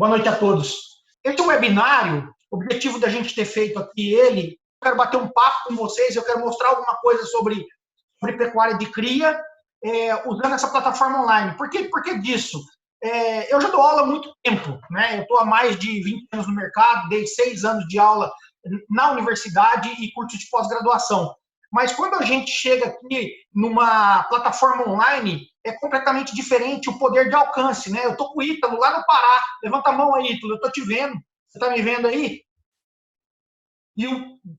Boa noite a todos. Este é um webinário, o objetivo da gente ter feito aqui eu quero bater um papo com vocês, eu quero mostrar alguma coisa sobre pecuária de cria, usando essa plataforma online. Por que disso? Eu já dou aula há muito tempo, né? Eu estou há mais de 20 anos no mercado, dei 6 anos de aula na universidade e curso de pós-graduação. Mas quando a gente chega aqui numa plataforma online, é completamente diferente o poder de alcance, né? Eu estou com o Ítalo lá no Pará. Levanta a mão aí, Ítalo, eu estou te vendo. Você está me vendo aí? E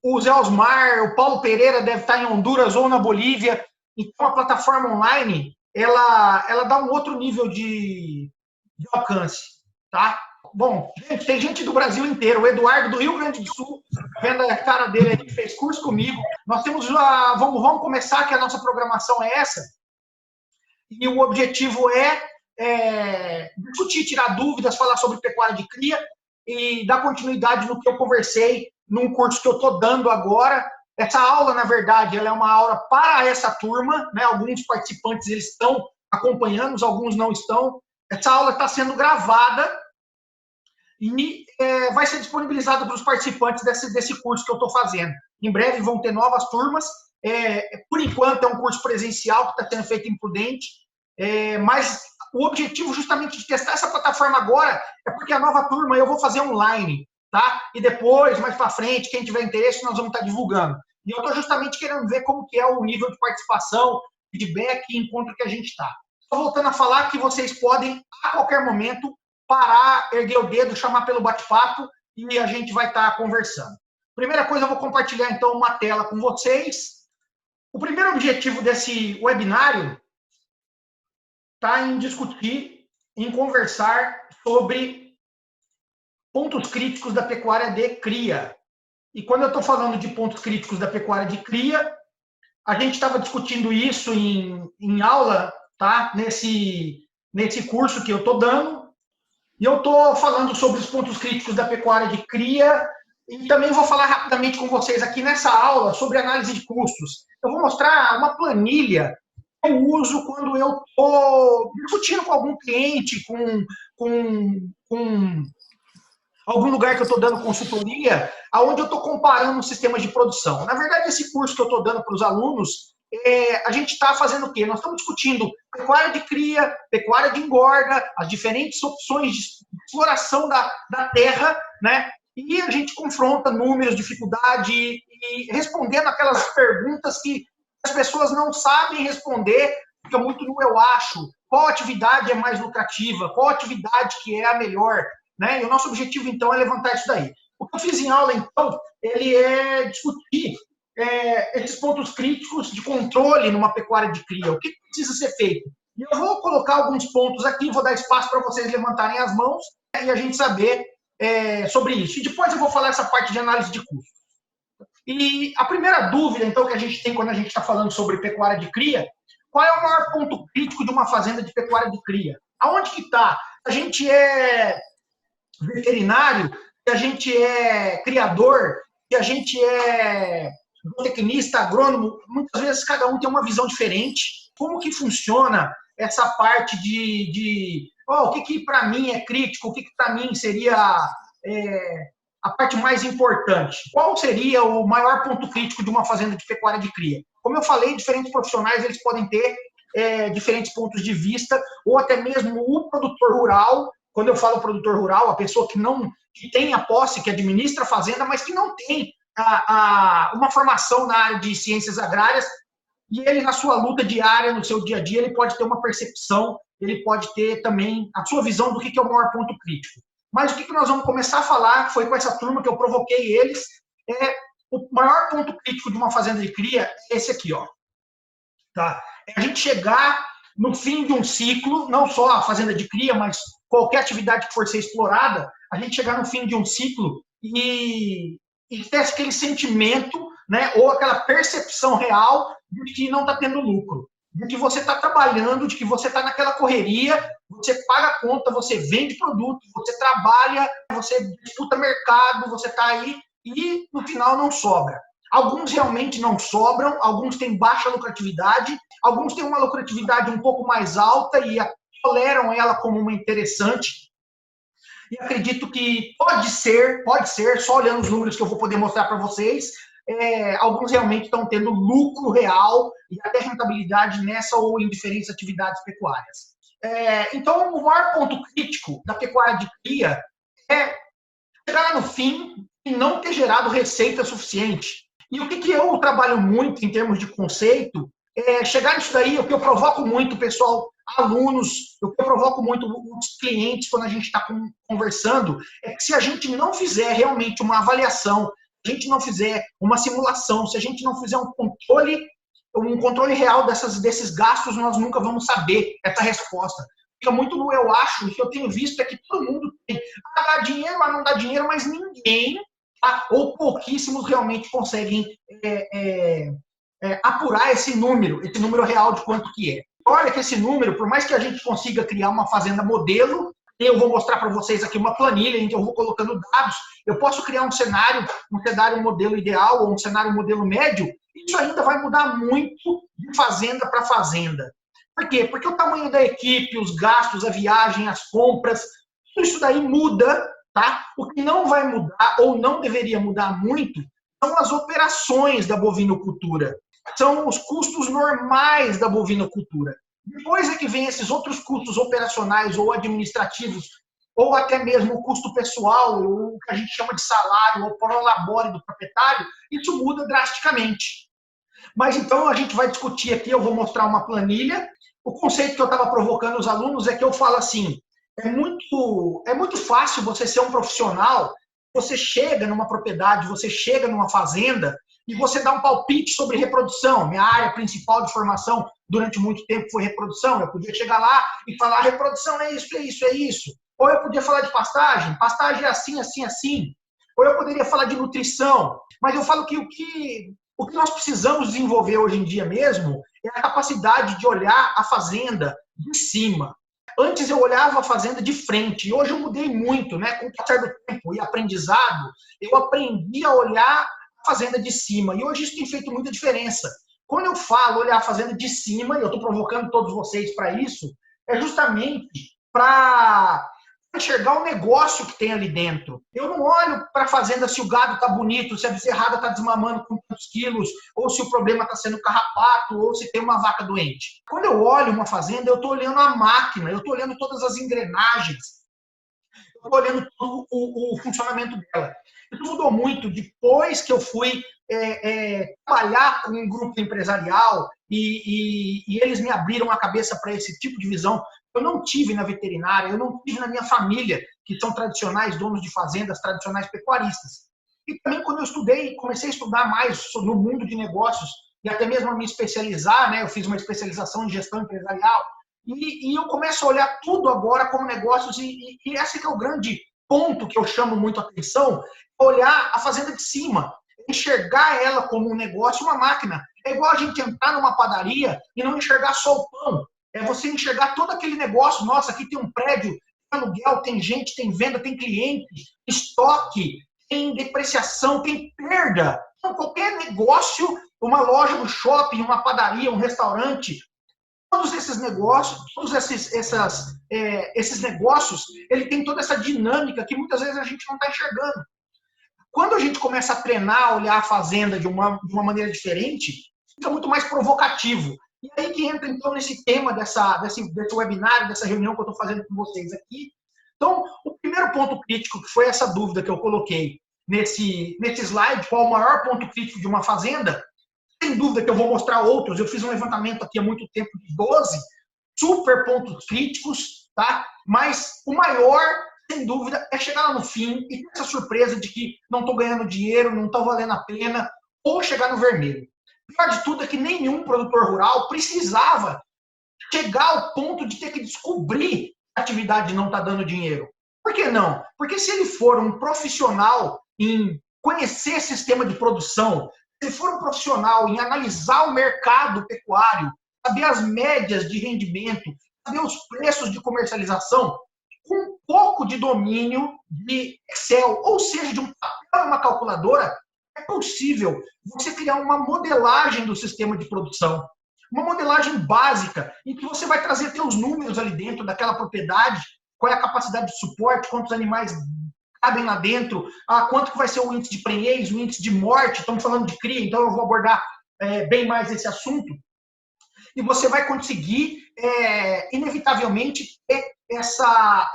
o Zé Osmar, o Paulo Pereira deve estar em Honduras ou na Bolívia. Então, a plataforma online, ela dá um outro nível de alcance, tá? Bom, gente, tem gente do Brasil inteiro. O Eduardo, do Rio Grande do Sul, vendo a cara dele aí, que fez curso comigo. Nós temos vamos começar, que a nossa programação é essa. E o objetivo é discutir, tirar dúvidas, falar sobre pecuária de cria e dar continuidade no que eu conversei num curso que eu estou dando agora. Essa aula, na verdade, ela é uma aula para essa turma, né? Alguns participantes eles estão acompanhando, alguns não estão. Essa aula está sendo gravada e vai ser disponibilizada para os participantes desse curso que eu estou fazendo. Em breve vão ter novas turmas. Por enquanto, é um curso presencial que está sendo feito em Prudente, mas o objetivo justamente de testar essa plataforma agora é porque a nova turma eu vou fazer online, tá? E depois, mais para frente, quem tiver interesse, nós vamos estar divulgando. E eu estou justamente querendo ver como que é o nível de participação, feedback e encontro que a gente está. Só voltando a falar que vocês podem, a qualquer momento, parar, erguer o dedo, chamar pelo bate-papo e a gente vai estar conversando. Primeira coisa, eu vou compartilhar, então, uma tela com vocês. O primeiro objetivo desse webinário está em discutir, em conversar sobre pontos críticos da pecuária de cria. E quando eu estou falando de pontos críticos da pecuária de cria, a gente estava discutindo isso em aula, tá? Nesse curso que eu estou dando. E eu estou falando sobre os pontos críticos da pecuária de cria e também vou falar rapidamente com vocês aqui nessa aula sobre análise de custos. Eu vou mostrar uma planilha que eu uso quando eu estou discutindo com algum cliente, com algum lugar que eu estou dando consultoria, aonde eu estou comparando sistemas de produção. Na verdade, esse curso que eu estou dando para os alunos, a gente está fazendo o quê? Nós estamos discutindo pecuária de cria, pecuária de engorda, as diferentes opções de exploração da terra, né? E a gente confronta números, dificuldade e respondendo aquelas perguntas que as pessoas não sabem responder, fica muito no eu acho, qual atividade é mais lucrativa, qual atividade que é a melhor, né? E o nosso objetivo, então, é levantar isso daí. O que eu fiz em aula, então, ele é discutir esses pontos críticos de controle numa pecuária de cria. O que precisa ser feito? E eu vou colocar alguns pontos aqui, vou dar espaço para vocês levantarem as mãos e a gente saber sobre isso. E depois eu vou falar essa parte de análise de custos. E a primeira dúvida, então, que a gente tem quando a gente está falando sobre pecuária de cria, qual é o maior ponto crítico de uma fazenda de pecuária de cria? Aonde que está? A gente é veterinário, se a gente é criador, se a gente é tecnista, agrônomo, muitas vezes cada um tem uma visão diferente. Como que funciona essa parte o que para mim é crítico, o que para mim seria a parte mais importante? Qual seria o maior ponto crítico de uma fazenda de pecuária de cria? Como eu falei, diferentes profissionais eles podem ter diferentes pontos de vista, ou até mesmo o produtor rural. Quando eu falo produtor rural, a pessoa que tem a posse, que administra a fazenda, mas que não tem uma formação na área de ciências agrárias, e ele, na sua luta diária, no seu dia a dia, ele pode ter uma percepção, ele pode ter também a sua visão do que é o maior ponto crítico. Mas o que nós vamos começar a falar, foi com essa turma que eu provoquei eles, o maior ponto crítico de uma fazenda de cria é esse aqui, ó. Tá? É a gente chegar no fim de um ciclo, não só a fazenda de cria, mas qualquer atividade que for ser explorada, a gente chegar no fim de um ciclo e ter aquele sentimento, né, ou aquela percepção real de que não está tendo lucro, de que você está trabalhando, de que você está naquela correria, você paga a conta, você vende produto, você trabalha, você disputa mercado, você está aí e no final não sobra. Alguns realmente não sobram, alguns têm baixa lucratividade, alguns têm uma lucratividade um pouco mais alta e toleram ela como uma interessante. e acredito que pode ser, só olhando os números que eu vou poder mostrar para vocês, alguns realmente estão tendo lucro real e até rentabilidade nessa ou em diferentes atividades pecuárias. Então, o maior ponto crítico da pecuária de cria é chegar lá no fim e não ter gerado receita suficiente. E o que eu trabalho muito em termos de conceito é chegar nisso daí, o que eu provoco muito, pessoal, alunos, o que eu provoco muito os clientes quando a gente está conversando, é que se a gente não fizer realmente uma avaliação, se a gente não fizer uma simulação, se a gente não fizer um controle real desses gastos, nós nunca vamos saber essa resposta. Fica muito no eu acho, o que eu tenho visto é que todo mundo tem. Dá dinheiro, mas não dá dinheiro, mas ninguém, tá? Ou pouquíssimos realmente conseguem apurar esse número real de quanto que é. Olha que esse número, por mais que a gente consiga criar uma fazenda modelo, eu vou mostrar para vocês aqui uma planilha em que eu vou colocando dados, eu posso criar um cenário modelo ideal ou um cenário modelo médio, isso ainda vai mudar muito de fazenda para fazenda. Por quê? Porque o tamanho da equipe, os gastos, a viagem, as compras, tudo isso daí muda, tá? O que não vai mudar ou não deveria mudar muito são as operações da bovinocultura. São os custos normais da bovinocultura. Depois é que vem esses outros custos operacionais ou administrativos, ou até mesmo o custo pessoal, o que a gente chama de salário, ou prolabore do proprietário, isso muda drasticamente. Mas então a gente vai discutir aqui, eu vou mostrar uma planilha. O conceito que eu estava provocando os alunos é que eu falo assim, é muito fácil você ser um profissional, você chega numa propriedade, você chega numa fazenda e você dá um palpite sobre reprodução. Minha área principal de formação durante muito tempo foi reprodução. Eu podia chegar lá e falar, reprodução é isso, é isso, é isso. Ou eu podia falar de pastagem, pastagem é assim, assim, assim. Ou eu poderia falar de nutrição. Mas eu falo que o que nós precisamos desenvolver hoje em dia mesmo é a capacidade de olhar a fazenda de cima. Antes eu olhava a fazenda de frente, e hoje eu mudei muito, né? Com o passar do tempo e aprendizado, eu aprendi a olhar a fazenda de cima, e hoje isso tem feito muita diferença. Quando eu falo olhar a fazenda de cima, e eu estou provocando todos vocês para isso, é justamente para enxergar o negócio que tem ali dentro. Eu não olho para a fazenda se o gado está bonito, se a bezerrada está desmamando com quantos quilos, ou se o problema está sendo carrapato, ou se tem uma vaca doente. Quando eu olho uma fazenda, eu estou olhando a máquina, eu estou olhando todas as engrenagens, eu estou olhando todo o funcionamento dela. Isso mudou muito depois que eu fui trabalhar com um grupo empresarial e eles me abriram a cabeça para esse tipo de visão. Eu não tive na veterinária, eu não tive na minha família, que são tradicionais donos de fazendas, tradicionais pecuaristas. E também quando eu estudei, comecei a estudar mais no mundo de negócios e até mesmo a me especializar, né? Eu fiz uma especialização em gestão empresarial e eu começo a olhar tudo agora como negócios e esse que é o grande ponto que eu chamo muito a atenção, é olhar a fazenda de cima, enxergar ela como um negócio, uma máquina. É igual a gente entrar numa padaria e não enxergar só o pão. É você enxergar todo aquele negócio. Nossa, aqui tem um prédio, tem aluguel, tem gente, tem venda, tem cliente, estoque, tem depreciação, tem perda. Então, qualquer negócio, uma loja, um shopping, uma padaria, um restaurante, todos esses negócios, esses negócios, ele tem toda essa dinâmica que muitas vezes a gente não está enxergando. Quando a gente começa a treinar, a olhar a fazenda de uma maneira diferente, fica muito mais provocativo. E aí que entra, então, nesse tema desse webinar, dessa reunião que eu estou fazendo com vocês aqui. Então, o primeiro ponto crítico, que foi essa dúvida que eu coloquei nesse slide, qual o maior ponto crítico de uma fazenda, sem dúvida que eu vou mostrar outros, eu fiz um levantamento aqui há muito tempo de 12 super pontos críticos, tá? Mas o maior, sem dúvida, é chegar lá no fim e ter essa surpresa de que não estou ganhando dinheiro, não está valendo a pena, ou chegar no vermelho. O pior de tudo é que nenhum produtor rural precisava chegar ao ponto de ter que descobrir que a atividade não está dando dinheiro. Por que não? Porque se ele for um profissional em conhecer sistema de produção, se ele for um profissional em analisar o mercado pecuário, saber as médias de rendimento, saber os preços de comercialização, com um pouco de domínio de Excel, ou seja, de um papel e uma calculadora, é possível você criar uma modelagem do sistema de produção. Uma modelagem básica, em que você vai trazer teus números ali dentro daquela propriedade, qual é a capacidade de suporte, quantos animais cabem lá dentro, quanto que vai ser o índice de prenhez, o índice de morte, estamos falando de cria, então eu vou abordar bem mais esse assunto, e você vai conseguir, inevitavelmente, ter essa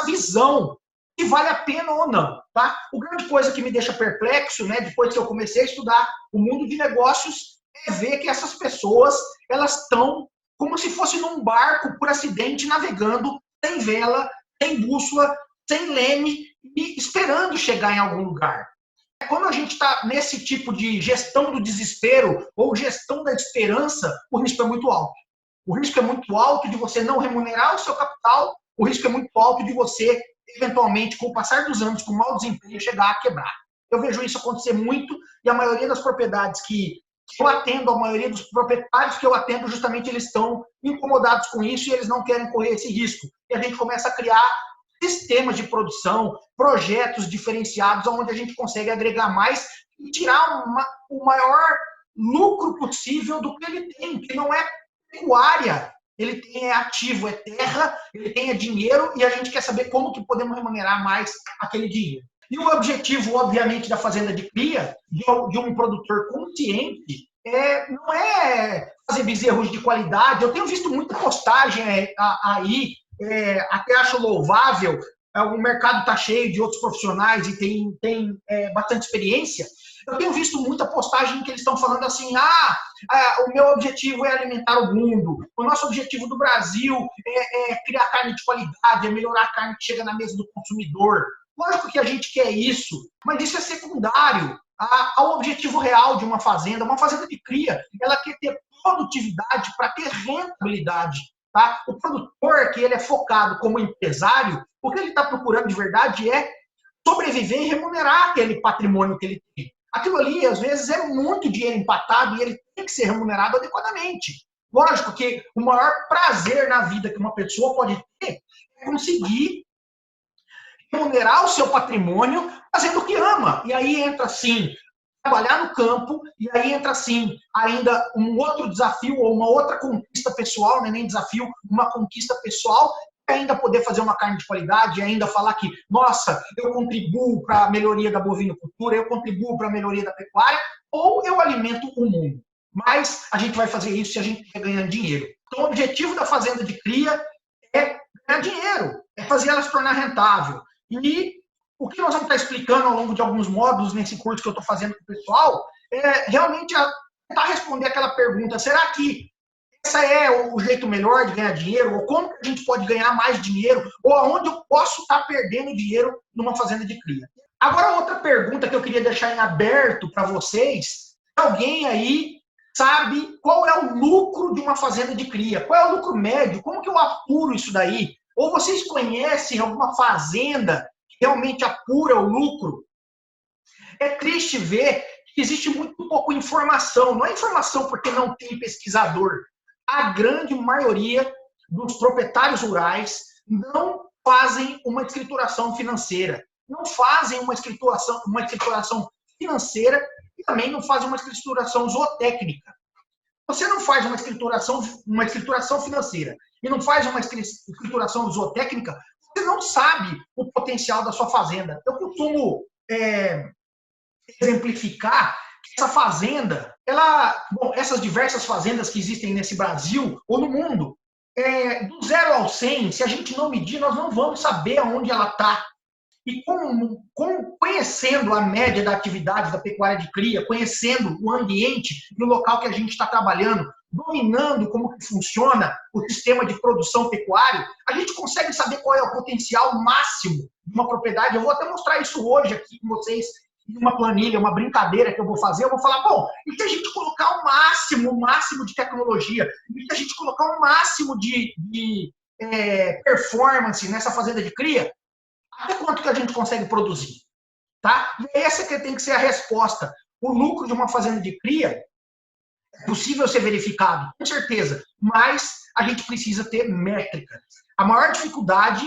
visão se vale a pena ou não. Tá? A grande coisa que me deixa perplexo, né, depois que eu comecei a estudar o mundo de negócios, é ver que essas pessoas elas estão como se fosse num barco por acidente navegando sem vela, sem bússola, sem leme e esperando chegar em algum lugar. Quando a gente está nesse tipo de gestão do desespero ou gestão da esperança, o risco é muito alto. O risco é muito alto de você não remunerar o seu capital, o risco é muito alto de você, eventualmente, com o passar dos anos, com mau desempenho, chegar a quebrar. Eu vejo isso acontecer muito e a maioria das propriedades que eu atendo, a maioria dos proprietários que eu atendo, justamente eles estão incomodados com isso e eles não querem correr esse risco. E a gente começa a criar sistemas de produção, projetos diferenciados, onde a gente consegue agregar mais e tirar o maior lucro possível do que ele tem, que não é pecuária, ele tem ativo, é terra, ele tem dinheiro, e a gente quer saber como que podemos remunerar mais aquele dinheiro. E o objetivo, obviamente, da fazenda de cria, de um produtor consciente, não é fazer bezerros de qualidade. Eu tenho visto muita postagem aí, até acho louvável, o mercado está cheio de outros profissionais e tem bastante experiência. Eu tenho visto muita postagem que eles estão falando assim, o meu objetivo é alimentar o mundo, o nosso objetivo do Brasil é criar carne de qualidade, é melhorar a carne que chega na mesa do consumidor. Lógico que a gente quer isso, mas isso é secundário ao objetivo real de uma fazenda. Uma fazenda de cria, ela quer ter produtividade para ter rentabilidade. Tá? O produtor, que ele é focado como empresário, o que ele está procurando de verdade é sobreviver e remunerar aquele patrimônio que ele tem. Aquilo ali, às vezes, é muito dinheiro empatado e ele tem que ser remunerado adequadamente. Lógico que o maior prazer na vida que uma pessoa pode ter é conseguir remunerar o seu patrimônio fazendo o que ama. E aí entra, sim, trabalhar no campo, e aí entra, sim, ainda um outro desafio ou uma outra conquista pessoal, não é nem desafio, uma conquista pessoal, e ainda poder fazer uma carne de qualidade, e ainda falar que, nossa, eu contribuo para a melhoria da bovinocultura, eu contribuo para a melhoria da pecuária, ou eu alimento o mundo. Mas a gente vai fazer isso se a gente quer ganhar dinheiro. Então, o objetivo da fazenda de cria é ganhar dinheiro, é fazer ela se tornar rentável. E o que nós vamos estar explicando ao longo de alguns módulos nesse curso que eu estou fazendo com o pessoal é realmente tentar responder aquela pergunta: será que esse é o jeito melhor de ganhar dinheiro? Ou como que a gente pode ganhar mais dinheiro? Ou aonde eu posso estar perdendo dinheiro numa fazenda de cria? Agora, outra pergunta que eu queria deixar em aberto para vocês: alguém aí sabe qual é o lucro de uma fazenda de cria? Qual é o lucro médio? Como que eu apuro isso daí? Ou vocês conhecem alguma fazenda que realmente apura o lucro? É triste ver que existe muito pouco informação. Não é informação porque não tem pesquisador. A grande maioria dos proprietários rurais não fazem uma escrituração financeira. Não fazem uma escrituração financeira e também não fazem uma escrituração zootécnica. Você não faz uma escrituração financeira e não faz uma escrituração zootécnica, você não sabe o potencial da sua fazenda. Eu costumo exemplificar que essa fazenda, essas diversas fazendas que existem nesse Brasil ou no mundo, do 0 ao 100, se a gente não medir, nós não vamos saber aonde ela está. E conhecendo a média da atividade da pecuária de cria, conhecendo o ambiente no local que a gente está trabalhando, dominando como que funciona o sistema de produção pecuário, a gente consegue saber qual é o potencial máximo de uma propriedade. Eu vou até mostrar isso hoje aqui com vocês, em uma planilha, uma brincadeira que eu vou fazer. Eu vou falar, bom, e se a gente colocar o máximo de tecnologia, e se a gente colocar o máximo de performance nessa fazenda de cria, até quanto que a gente consegue produzir? Tá? E essa que tem que ser a resposta. O lucro de uma fazenda de cria é possível ser verificado, com certeza, mas a gente precisa ter métricas. A maior dificuldade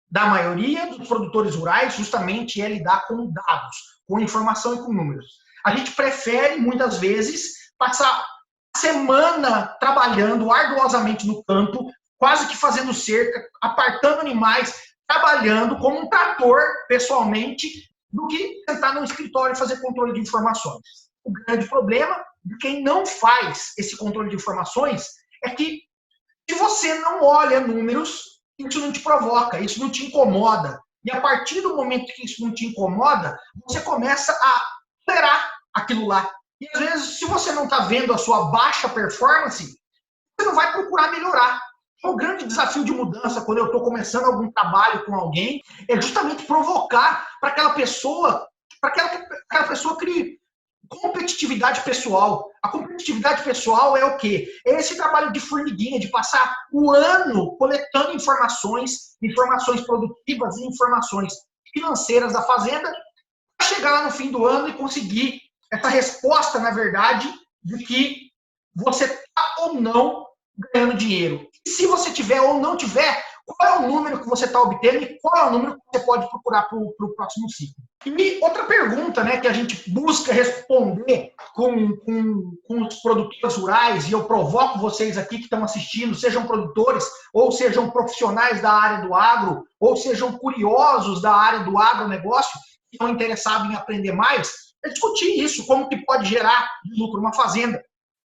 da maioria dos produtores rurais justamente é lidar com dados, com informação e com números. A gente prefere, muitas vezes, passar a semana trabalhando arduosamente no campo, quase que fazendo cerca, apartando animais, trabalhando como um trator, pessoalmente, do que sentar num escritório e fazer controle de informações. O grande problema de quem não faz esse controle de informações é que, se você não olha números, isso não te provoca, isso não te incomoda. E a partir do momento que isso não te incomoda, você começa a tolerar aquilo lá. E às vezes, se você não está vendo a sua baixa performance, você não vai procurar melhorar. O grande desafio de mudança, quando eu estou começando algum trabalho com alguém, é justamente provocar para que aquela pessoa crie competitividade pessoal. A competitividade pessoal é o quê? É esse trabalho de formiguinha, de passar o ano coletando informações produtivas e informações financeiras da fazenda, para chegar lá no fim do ano e conseguir essa resposta, na verdade, de que você está ou não ganhando dinheiro. E se você tiver ou não tiver, qual é o número que você está obtendo e qual é o número que você pode procurar para o próximo ciclo. E outra pergunta, né, que a gente busca responder com os produtores rurais, e eu provoco vocês aqui que estão assistindo, sejam produtores, ou sejam profissionais da área do agro, ou sejam curiosos da área do agronegócio, que estão interessados em aprender mais, é discutir isso, como que pode gerar lucro uma fazenda.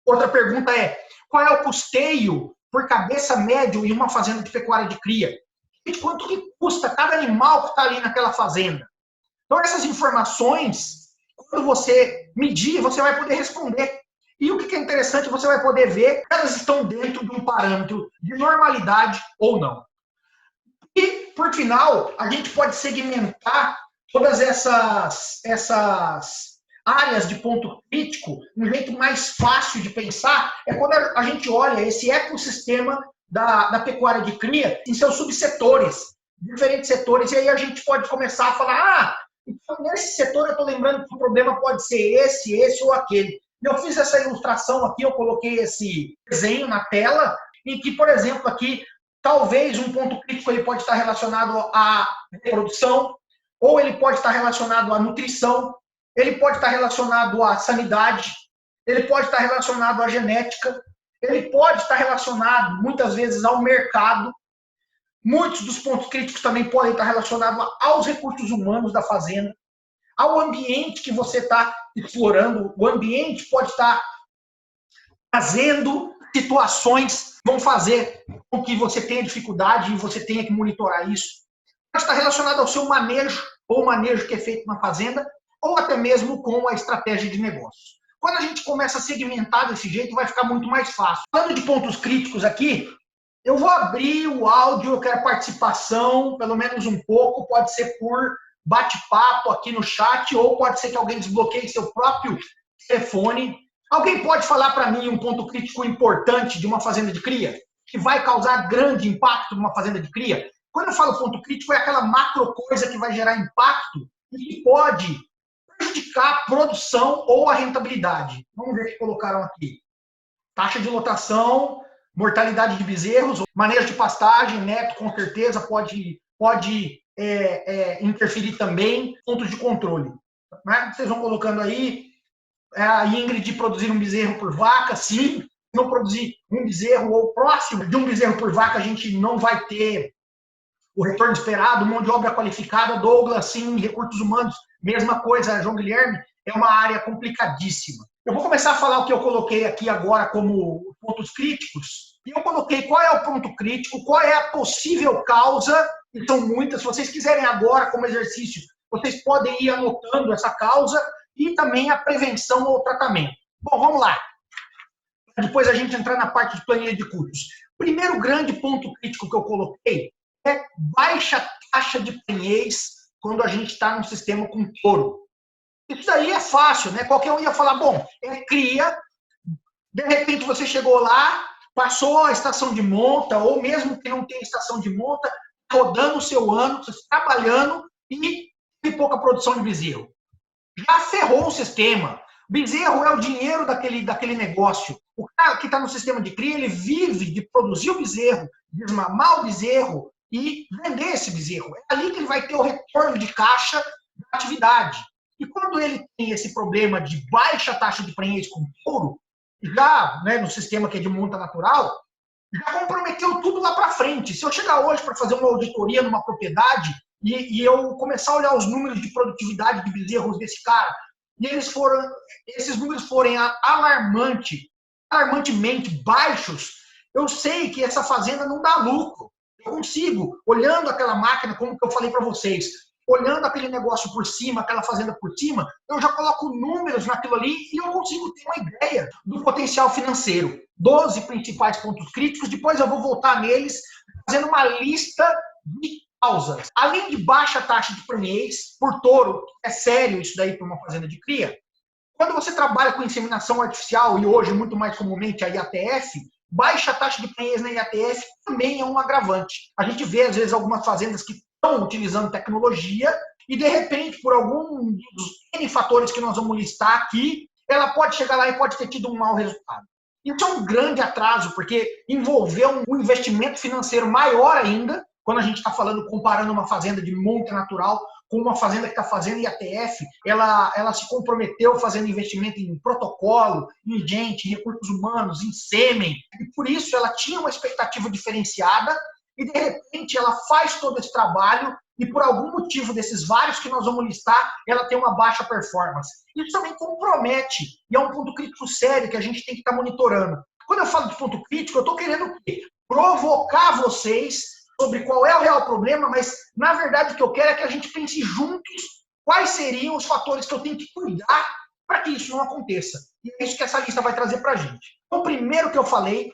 Outra pergunta é, qual é o custeio por cabeça médio em uma fazenda de pecuária de cria? E quanto que custa cada animal que está ali naquela fazenda? Então, essas informações, quando você medir, você vai poder responder. E o que é interessante, você vai poder ver se elas estão dentro de um parâmetro de normalidade ou não. E, por final, a gente pode segmentar todas essas áreas de ponto crítico. Um jeito mais fácil de pensar é quando a gente olha esse ecossistema da pecuária de cria em seus subsetores, diferentes setores, e aí a gente pode começar a falar, então nesse setor eu estou lembrando que o problema pode ser esse ou aquele. Eu fiz essa ilustração aqui, eu coloquei esse desenho na tela, em que, por exemplo, aqui, talvez um ponto crítico ele pode estar relacionado à reprodução, ou ele pode estar relacionado à nutrição, ele pode estar relacionado à sanidade, ele pode estar relacionado à genética, ele pode estar relacionado, muitas vezes, ao mercado. Muitos dos pontos críticos também podem estar relacionados aos recursos humanos da fazenda, ao ambiente que você está explorando. O ambiente pode estar trazendo situações que vão fazer com que você tenha dificuldade e você tenha que monitorar isso. Pode estar relacionado ao seu manejo, ou o manejo que é feito na fazenda, ou até mesmo com a estratégia de negócio. Quando a gente começa a segmentar desse jeito, vai ficar muito mais fácil. Falando de pontos críticos aqui, eu vou abrir o áudio, eu quero participação, pelo menos um pouco, pode ser por bate-papo aqui no chat, ou pode ser que alguém desbloqueie seu próprio telefone. Alguém pode falar para mim um ponto crítico importante de uma fazenda de cria, que vai causar grande impacto numa fazenda de cria? Quando eu falo ponto crítico, é aquela macro coisa que vai gerar impacto e que pode prejudicar a produção ou a rentabilidade. Vamos ver o que colocaram aqui. Taxa de lotação, mortalidade de bezerros, manejo de pastagem, neto, com certeza, pode interferir também, pontos de controle. Né? Vocês vão colocando aí, a Ingrid produzir um bezerro por vaca, sim. Não produzir um bezerro ou próximo de um bezerro por vaca, a gente não vai ter o retorno esperado, mão de obra qualificada. Douglas, sim, recursos humanos, mesma coisa. João Guilherme, é uma área complicadíssima. Eu vou começar a falar o que eu coloquei aqui agora como pontos críticos. E eu coloquei qual é o ponto crítico, qual é a possível causa, e são muitas. Se vocês quiserem agora, como exercício, vocês podem ir anotando essa causa e também a prevenção ou tratamento. Bom, vamos lá. Depois a gente entrar na parte de planilha de custos. Primeiro grande ponto crítico que eu coloquei é baixa taxa de prenhez quando a gente está num sistema com touro. Isso daí é fácil, né? Qualquer um ia falar, bom, é cria, de repente você chegou lá, passou a estação de monta, ou mesmo que não tenha estação de monta, rodando o seu ano, trabalhando e tem pouca produção de bezerro. Já ferrou o sistema. Bezerro é o dinheiro daquele negócio. O cara que está no sistema de cria, ele vive de produzir o bezerro, desmamar o bezerro e vender esse bezerro. É ali que ele vai ter o retorno de caixa da atividade. E quando ele tem esse problema de baixa taxa de prenhez com touro, já, né, no sistema que é de monta natural, já comprometeu tudo lá para frente. Se eu chegar hoje para fazer uma auditoria numa propriedade e eu começar a olhar os números de produtividade de bezerros desse cara, e esses números forem alarmantemente baixos, eu sei que essa fazenda não dá lucro. Eu consigo, olhando aquela máquina, como que eu falei para vocês, olhando aquele negócio por cima, aquela fazenda por cima, eu já coloco números naquilo ali e eu consigo ter uma ideia do potencial financeiro. 12 principais pontos críticos, depois eu vou voltar neles, fazendo uma lista de causas. Além de baixa taxa de prenhez por touro, é sério isso daí para uma fazenda de cria, quando você trabalha com inseminação artificial, e hoje muito mais comumente a IATF, baixa taxa de prenhez na IATF também é um agravante. A gente vê, às vezes, algumas fazendas que estão utilizando tecnologia e, de repente, por algum dos N fatores que nós vamos listar aqui, ela pode chegar lá e pode ter tido um mau resultado. Isso é um grande atraso, porque envolveu um investimento financeiro maior ainda, quando a gente está falando, comparando uma fazenda de monta natural com uma fazenda que está fazendo IATF, ela se comprometeu fazendo investimento em protocolo, em gente, em recursos humanos, em sêmen, e por isso ela tinha uma expectativa diferenciada, e de repente ela faz todo esse trabalho, e por algum motivo desses vários que nós vamos listar, ela tem uma baixa performance. Isso também compromete, e é um ponto crítico sério que a gente tem que estar monitorando. Quando eu falo de ponto crítico, eu estou querendo o quê? Provocar vocês sobre qual é o real problema, mas, na verdade, o que eu quero é que a gente pense juntos quais seriam os fatores que eu tenho que cuidar para que isso não aconteça. E é isso que essa lista vai trazer para a gente. O primeiro que eu falei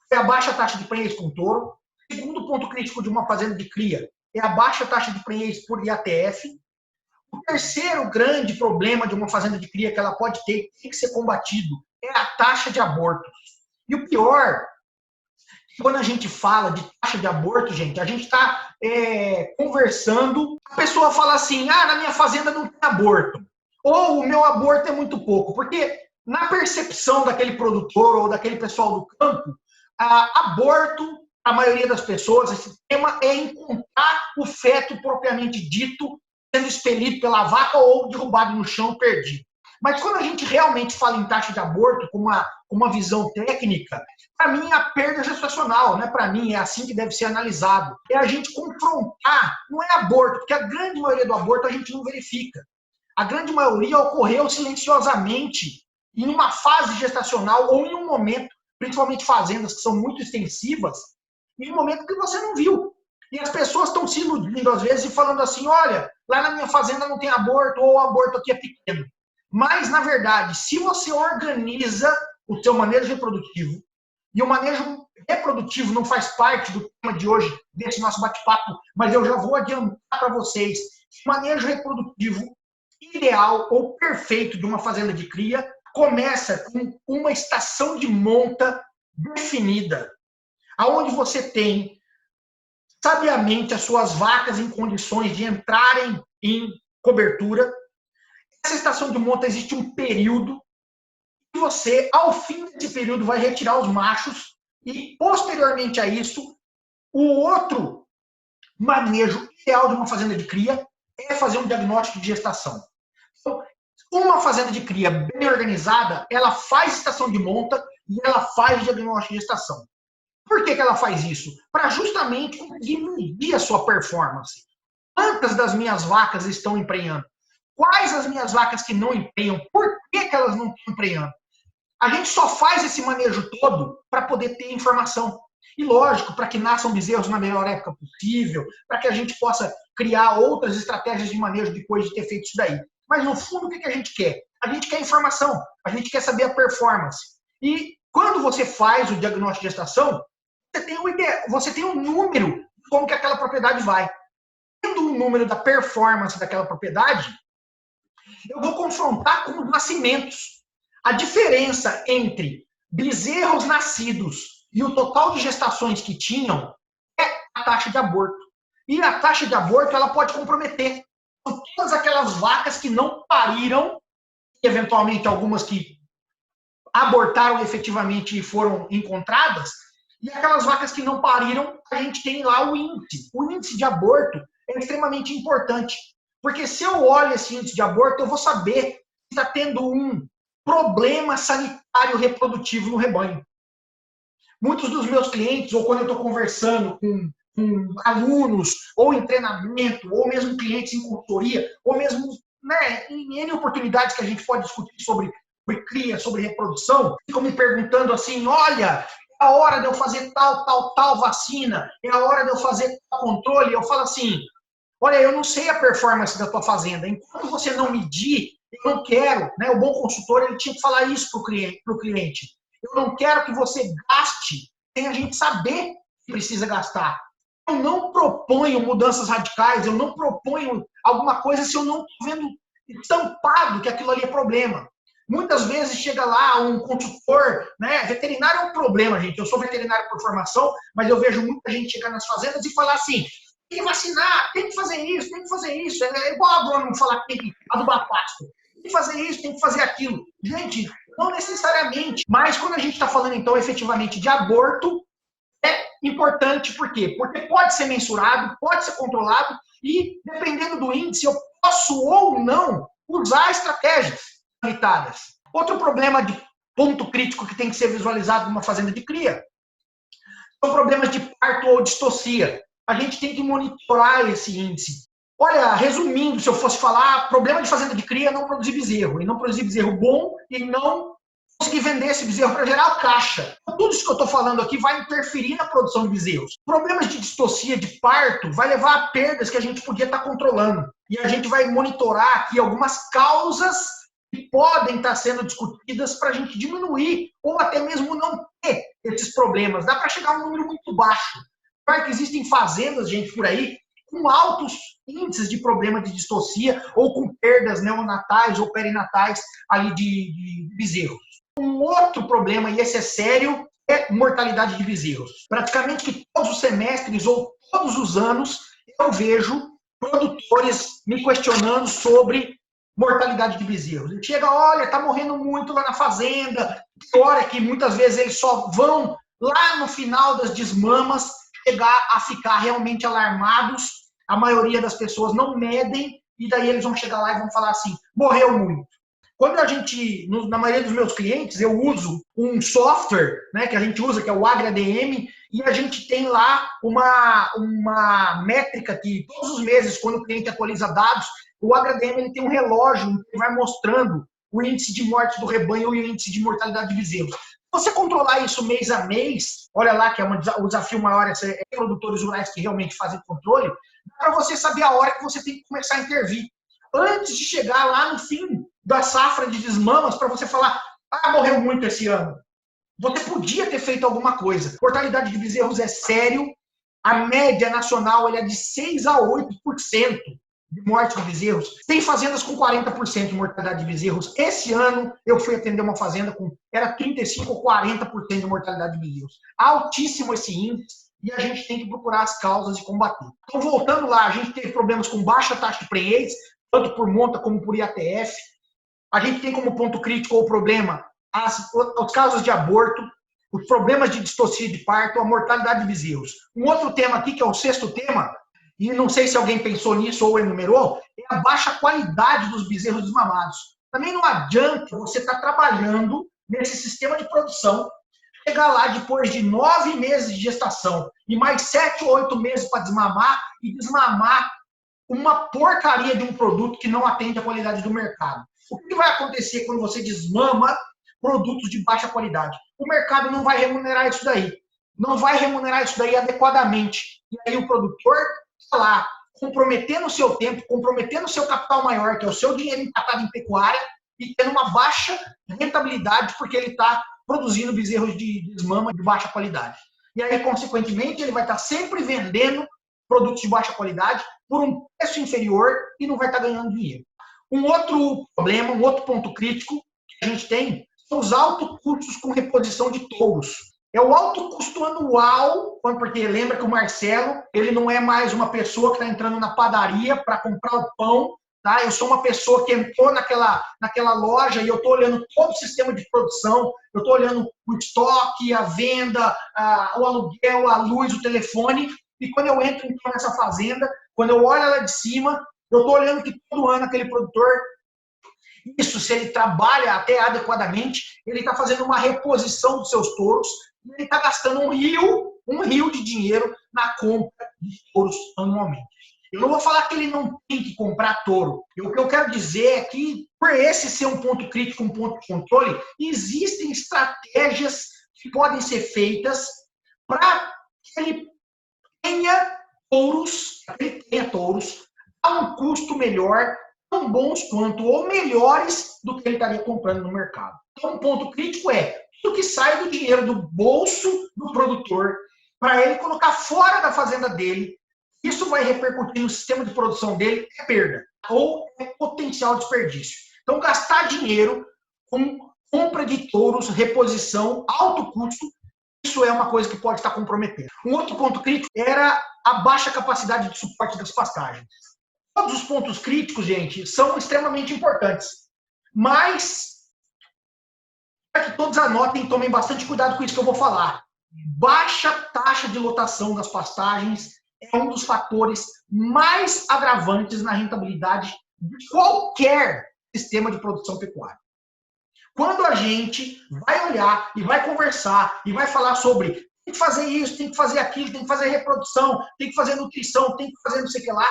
foi a baixa taxa de prenhez com touro. O segundo ponto crítico de uma fazenda de cria é a baixa taxa de prenhez por IATF. O terceiro grande problema de uma fazenda de cria que ela pode ter, que tem que ser combatido, é a taxa de abortos. E o pior, quando a gente fala de taxa de aborto, gente, a gente está conversando, a pessoa fala assim, na minha fazenda não tem aborto, ou o meu aborto é muito pouco, porque na percepção daquele produtor ou daquele pessoal do campo, aborto, a maioria das pessoas, esse tema é encontrar o feto propriamente dito sendo expelido pela vaca ou derrubado no chão, perdido. Mas quando a gente realmente fala em taxa de aborto com uma visão técnica, para mim a perda gestacional, né? Para mim é assim que deve ser analisado. É a gente confrontar, não é aborto, porque a grande maioria do aborto a gente não verifica. A grande maioria ocorreu silenciosamente em uma fase gestacional ou em um momento, principalmente fazendas que são muito extensivas, em um momento que você não viu. E as pessoas estão se iludindo às vezes e falando assim, olha, lá na minha fazenda não tem aborto ou o aborto aqui é pequeno. Mas, na verdade, se você organiza o seu manejo reprodutivo, e o manejo reprodutivo não faz parte do tema de hoje, desse nosso bate-papo, mas eu já vou adiantar para vocês, o manejo reprodutivo ideal ou perfeito de uma fazenda de cria começa com uma estação de monta definida, aonde você tem, sabiamente, as suas vacas em condições de entrarem em cobertura. Essa estação de monta existe um período e você, ao fim desse período, vai retirar os machos e, posteriormente a isso, o outro manejo ideal de uma fazenda de cria é fazer um diagnóstico de gestação. Então, uma fazenda de cria bem organizada, ela faz estação de monta e ela faz diagnóstico de gestação. Por que ela faz isso? Para justamente conseguir medir a sua performance. Quantas das minhas vacas estão emprenhando? Quais as minhas vacas que não emprenham? Por que elas não estão emprenhando? A gente só faz esse manejo todo para poder ter informação. E lógico, para que nasçam bezerros na melhor época possível, para que a gente possa criar outras estratégias de manejo depois de ter feito isso daí. Mas no fundo, o que a gente quer? A gente quer informação, a gente quer saber a performance. E quando você faz o diagnóstico de gestação, você tem um número de como que aquela propriedade vai. Tendo um número da performance daquela propriedade, eu vou confrontar com os nascimentos. A diferença entre bezerros nascidos e o total de gestações que tinham é a taxa de aborto. E a taxa de aborto ela pode comprometer. São todas aquelas vacas que não pariram, eventualmente algumas que abortaram efetivamente e foram encontradas, e aquelas vacas que não pariram, a gente tem lá o índice. O índice de aborto é extremamente importante, porque se eu olho esse índice de aborto, eu vou saber se está tendo um problema sanitário reprodutivo no rebanho. Muitos dos meus clientes, ou quando eu estou conversando com alunos, ou em treinamento, ou mesmo clientes em consultoria, ou mesmo, né, em N oportunidades que a gente pode discutir sobre cria, sobre reprodução, ficam me perguntando assim, olha, é a hora de eu fazer tal vacina, é a hora de eu fazer tal controle. Eu falo assim, olha, eu não sei a performance da tua fazenda. Enquanto você não medir, eu não quero, né? O bom consultor, ele tinha que falar isso para o cliente. Eu não quero que você gaste sem a gente saber que precisa gastar. Eu não proponho mudanças radicais, eu não proponho alguma coisa se eu não estou vendo estampado que aquilo ali é problema. Muitas vezes chega lá um consultor, né? Veterinário é um problema, gente. Eu sou veterinário por formação, mas eu vejo muita gente chegar nas fazendas e falar assim, tem que vacinar, tem que fazer isso, tem que fazer isso. É igual agrônomo falar que tem que adubar pasto. Tem que fazer isso, tem que fazer aquilo. Gente, não necessariamente. Mas quando a gente está falando, então, efetivamente de aborto, é importante, por quê? Porque pode ser mensurado, pode ser controlado e, dependendo do índice, eu posso ou não usar estratégias sanitárias. Outro problema de ponto crítico que tem que ser visualizado numa fazenda de cria são problemas de parto ou distocia. A gente tem que monitorar esse índice. Olha, resumindo, se eu fosse falar, problema de fazenda de cria é não produzir bezerro. E não produzir bezerro bom e não conseguir vender esse bezerro para gerar caixa. Tudo isso que eu estou falando aqui vai interferir na produção de bezerros. Problemas de distocia, de parto, vai levar a perdas que a gente podia estar controlando. E a gente vai monitorar aqui algumas causas que podem estar sendo discutidas para a gente diminuir ou até mesmo não ter esses problemas. Dá para chegar a um número muito baixo. Claro que existem fazendas, gente, por aí, com altos índices de problema de distocia ou com perdas neonatais ou perinatais ali de bezerros. Um outro problema, e esse é sério, é mortalidade de bezerros. Praticamente que todos os semestres ou todos os anos eu vejo produtores me questionando sobre mortalidade de bezerros. Ele chega, olha, tá morrendo muito lá na fazenda. Pior é que muitas vezes eles só vão lá no final das desmamas chegar a ficar realmente alarmados. A maioria das pessoas não medem e daí eles vão chegar lá e vão falar assim, morreu muito. Quando a gente, na maioria dos meus clientes, eu uso um software, né, que a gente usa, que é o AgriADM, e a gente tem lá uma métrica que todos os meses, quando o cliente atualiza dados, o AgriADM ele tem um relógio que vai mostrando o índice de morte do rebanho e o índice de mortalidade de bezerros. Se você controlar isso mês a mês, olha lá que o desafio maior é produtores rurais que realmente fazem controle, dá para você saber a hora que você tem que começar a intervir. Antes de chegar lá no fim da safra de desmamas, para você falar, morreu muito esse ano. Você podia ter feito alguma coisa. Mortalidade de bezerros é sério. A média nacional é de 6 a 8% de morte de bezerros. Tem fazendas com 40% de mortalidade de bezerros. Esse ano eu fui atender uma fazenda com era 35% ou 40% de mortalidade de bezerros. Altíssimo esse índice e a gente tem que procurar as causas e combater. Então, voltando lá, a gente teve problemas com baixa taxa de prenhez, tanto por monta como por IATF. A gente tem como ponto crítico o problema os casos de aborto, os problemas de distocia de parto, a mortalidade de bezerros. Um outro tema aqui, que é o sexto tema, e não sei se alguém pensou nisso ou enumerou, é a baixa qualidade dos bezerros desmamados. Também não adianta você estar trabalhando nesse sistema de produção, chegar lá depois de 9 meses de gestação e mais 7 ou 8 meses para desmamar e desmamar uma porcaria de um produto que não atende à qualidade do mercado. O que vai acontecer quando você desmama produtos de baixa qualidade? O mercado não vai remunerar isso daí. Não vai remunerar isso daí adequadamente. E aí o produtor está lá, comprometendo o seu tempo, comprometendo o seu capital maior, que é o seu dinheiro empatado em pecuária, e tendo uma baixa rentabilidade porque ele está produzindo bezerros de desmama de baixa qualidade. E aí, consequentemente, ele vai estar sempre vendendo produtos de baixa qualidade por um preço inferior e não vai estar ganhando dinheiro. Um outro problema, um outro ponto crítico que a gente tem são os altos custos com reposição de touros. É o alto custo anual, porque lembra que o Marcelo, ele não é mais uma pessoa que está entrando na padaria para comprar o pão, tá? Eu sou uma pessoa que entrou naquela loja e eu estou olhando todo o sistema de produção, eu estou olhando o estoque, a venda, o aluguel, a luz, o telefone, e quando eu entro então, nessa fazenda, quando eu olho ela de cima, eu estou olhando que todo ano aquele produtor, isso, se ele trabalha até adequadamente, ele está fazendo uma reposição dos seus touros, e ele está gastando um rio de dinheiro na compra de touros anualmente. Eu não vou falar que ele não tem que comprar touro. O que eu quero dizer é que, por esse ser um ponto crítico, um ponto de controle, existem estratégias que podem ser feitas para que ele tenha touros a um custo melhor, tão bons quanto ou melhores do que ele estaria comprando no mercado. Então, um ponto crítico é o que sai do dinheiro do bolso do produtor para ele colocar fora da fazenda dele. Isso vai repercutir no sistema de produção dele, é perda ou é potencial desperdício. Então, gastar dinheiro com compra de touros, reposição, alto custo, isso é uma coisa que pode estar comprometendo. Um outro ponto crítico era a baixa capacidade de suporte das pastagens. Todos os pontos críticos, gente, são extremamente importantes. Mas, para que todos anotem e tomem bastante cuidado com isso que eu vou falar. Baixa taxa de lotação das pastagens é um dos fatores mais agravantes na rentabilidade de qualquer sistema de produção pecuária. Quando a gente vai olhar e vai conversar e vai falar sobre tem que fazer isso, tem que fazer aquilo, tem que fazer reprodução, tem que fazer nutrição, tem que fazer não sei o que lá,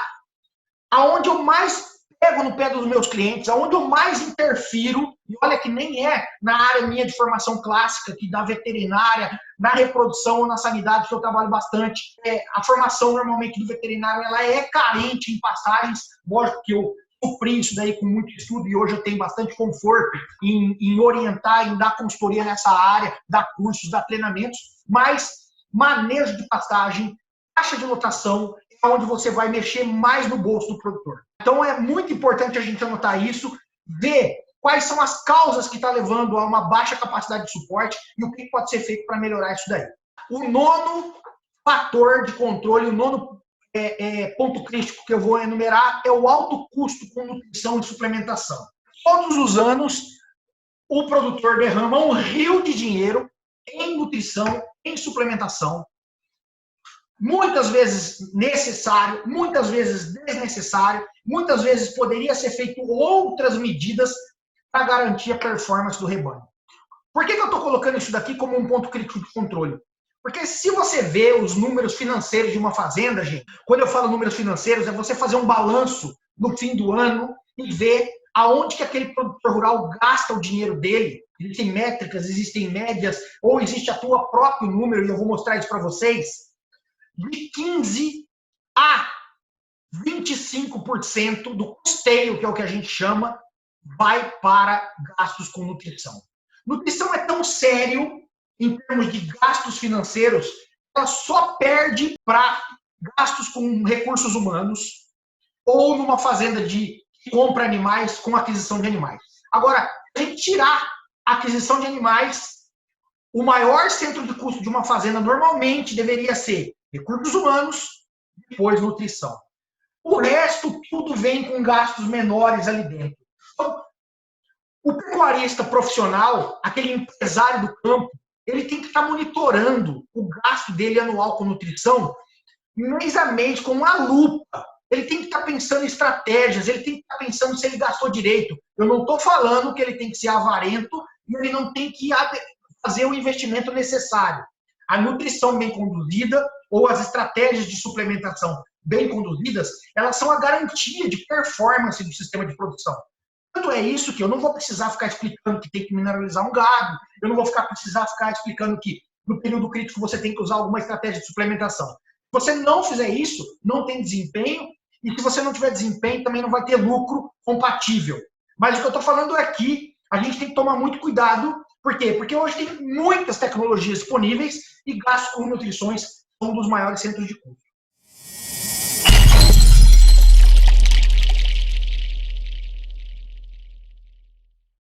aonde eu mais pego no pé dos meus clientes, aonde eu mais interfiro, e olha que nem é na área minha de formação clássica, que da veterinária, na reprodução ou na sanidade, que eu trabalho bastante. A formação normalmente do veterinário ela é carente em pastagens, lógico que eu sofri isso daí com muito estudo e hoje eu tenho bastante conforto em orientar, em dar consultoria nessa área, dar cursos, dar treinamentos, mas manejo de pastagem, taxa de lotação, é onde você vai mexer mais no bolso do produtor. Então é muito importante a gente anotar isso, ver quais são as causas que estão levando a uma baixa capacidade de suporte e o que pode ser feito para melhorar isso daí. O nono fator de controle, o nono ponto crítico que eu vou enumerar é o alto custo com nutrição e suplementação. Todos os anos, o produtor derrama um rio de dinheiro em nutrição, em suplementação, muitas vezes necessário, muitas vezes desnecessário, muitas vezes poderia ser feito outras medidas para garantir a performance do rebanho. Por que eu estou colocando isso daqui como um ponto crítico de controle? Porque se você vê os números financeiros de uma fazenda, gente, quando eu falo números financeiros, é você fazer um balanço no fim do ano e ver aonde que aquele produtor rural gasta o dinheiro dele. Existem métricas, existem médias, ou existe a tua próprio número, e eu vou mostrar isso para vocês. De 15% a 25% do custeio, que é o que a gente chama, vai para gastos com nutrição. Nutrição é tão sério em termos de gastos financeiros, ela só perde para gastos com recursos humanos ou numa fazenda de compra animais com aquisição de animais. Agora, a gente tirar a aquisição de animais, o maior centro de custo de uma fazenda normalmente deveria ser recursos humanos, depois nutrição. O resto, tudo vem com gastos menores ali dentro. Então, o pecuarista profissional, aquele empresário do campo, ele tem que estar monitorando o gasto dele anual com nutrição mês a mês, com uma lupa. Ele tem que estar pensando em estratégias, ele tem que estar pensando se ele gastou direito. Eu não estou falando que ele tem que ser avarento e ele não tem que fazer o investimento necessário. A nutrição bem conduzida ou as estratégias de suplementação bem conduzidas, elas são a garantia de performance do sistema de produção. Tanto é isso que eu não vou precisar ficar explicando que tem que mineralizar um gado, eu não vou precisar ficar explicando que no período crítico você tem que usar alguma estratégia de suplementação. Se você não fizer isso, não tem desempenho, e se você não tiver desempenho, também não vai ter lucro compatível. Mas o que eu estou falando é que a gente tem que tomar muito cuidado. Por quê? Porque hoje tem muitas tecnologias disponíveis e gastos com nutrições são um dos maiores centros de custo.